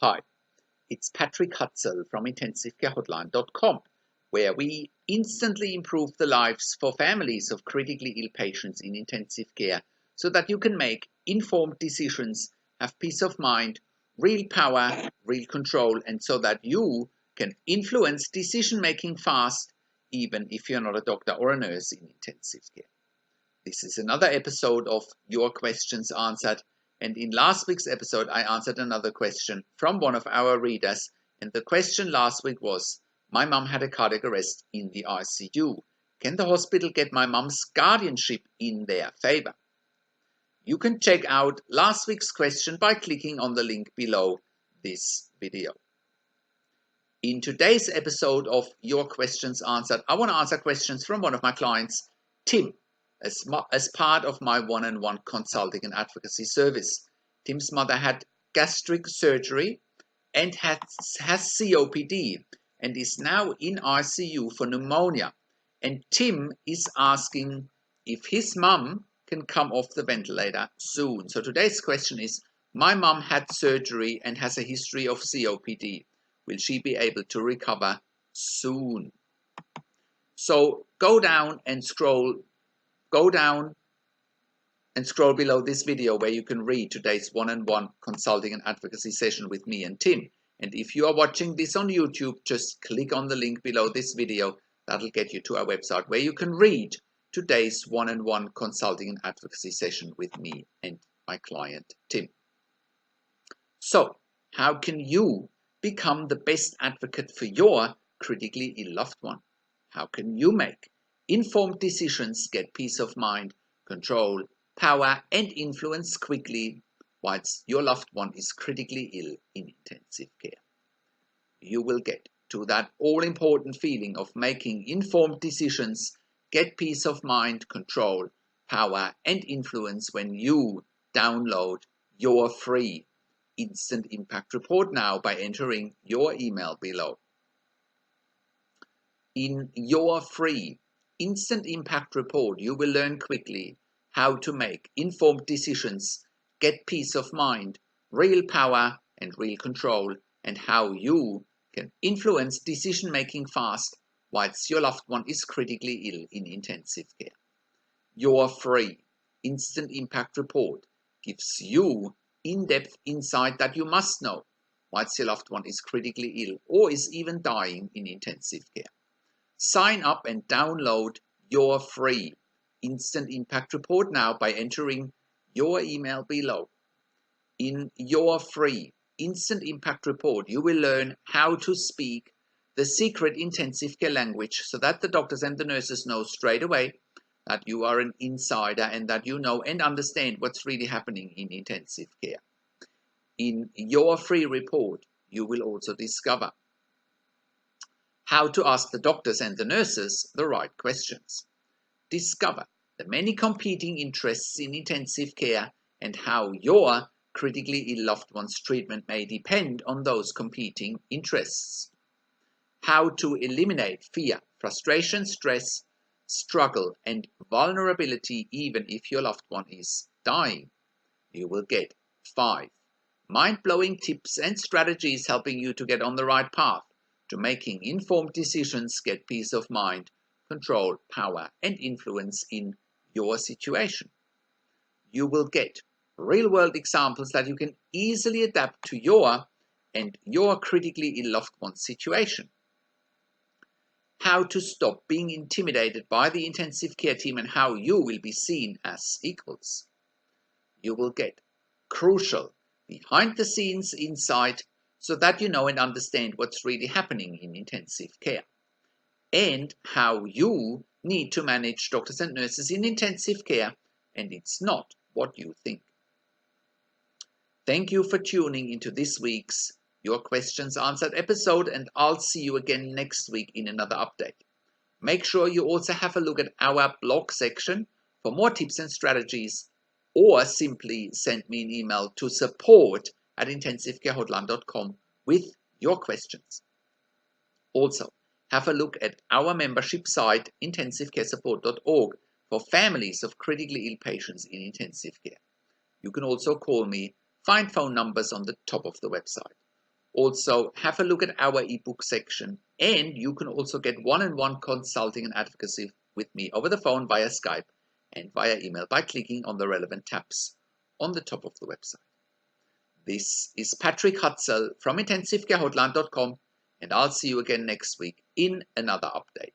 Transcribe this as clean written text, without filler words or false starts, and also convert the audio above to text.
Hi, it's Patrick Hutzel from IntensiveCareHotline.com, where we instantly improve the lives for families of critically ill patients in intensive care so that you can make informed decisions, have peace of mind, real power, real control, and so that you can influence decision making fast, even if you're not a doctor or a nurse in intensive care. This is another episode of Your Questions Answered. And in last week's episode, I answered another question from one of our readers. And the question last week was, my mum had a cardiac arrest in the ICU. Can the hospital get my mum's guardianship in their favor? You can check out last week's question by clicking on the link below this video. In today's episode of Your Questions Answered, I want to answer questions from one of my clients, Tim, as part of my one-on-one consulting and advocacy service. Tim's mother had gastric surgery and has COPD and is now in ICU for pneumonia. And Tim is asking if his mum can come off the ventilator soon. So today's question is, my mum had surgery and has a history of COPD. Will she be able to recover soon? So go down and scroll below this video where you can read today's one-on-one consulting and advocacy session with me and Tim. And if you are watching this on YouTube, just click on the link below this video. That'll get you to our website where you can read today's one-on-one consulting and advocacy session with me and my client, Tim. So, how can you become the best advocate for your critically ill loved one? How can you make informed decisions, get peace of mind, control, power, and influence quickly whilst your loved one is critically ill in intensive care? You will get to that all-important feeling of making informed decisions, get peace of mind, control, power, and influence when you download your free Instant Impact Report now by entering your email below. In your free Instant Impact Report, you will learn quickly how to make informed decisions, get peace of mind, real power and real control, and how you can influence decision making fast whilst your loved one is critically ill in intensive care. Your free Instant Impact Report gives you in-depth insight that you must know whilst your loved one is critically ill or is even dying in intensive care. Sign up and download your free Instant Impact Report now by entering your email below. In your free Instant Impact Report, you will learn how to speak the secret intensive care language so that the doctors and the nurses know straight away that you are an insider and that you know and understand what's really happening in intensive care. In your free report, you will also discover how to ask the doctors and the nurses the right questions. Discover the many competing interests in intensive care and how your critically ill loved one's treatment may depend on those competing interests. How to eliminate fear, frustration, stress, struggle, and vulnerability even if your loved one is dying. You will get 5 mind-blowing tips and strategies helping you to get on the right path to making informed decisions, get peace of mind, control, power, and influence in your situation. You will get real-world examples that you can easily adapt to your critically ill loved one's situation. How to stop being intimidated by the intensive care team and how you will be seen as equals. You will get crucial behind-the-scenes insight so that you know and understand what's really happening in intensive care and how you need to manage doctors and nurses in intensive care, and it's not what you think. Thank you for tuning into this week's Your Questions Answered episode, and I'll see you again next week in another update. Make sure you also have a look at our blog section for more tips and strategies, or simply send me an email to support@intensivecarehotline.com with your questions. Also, have a look at our membership site, intensivecaresupport.org, for families of critically ill patients in intensive care. You can also call me, find phone numbers on the top of the website. Also, have a look at our ebook section, and you can also get one-on-one consulting and advocacy with me over the phone via Skype and via email by clicking on the relevant tabs on the top of the website. This is Patrick Hutzel from IntensiveCareHotline.com, and I'll see you again next week in another update.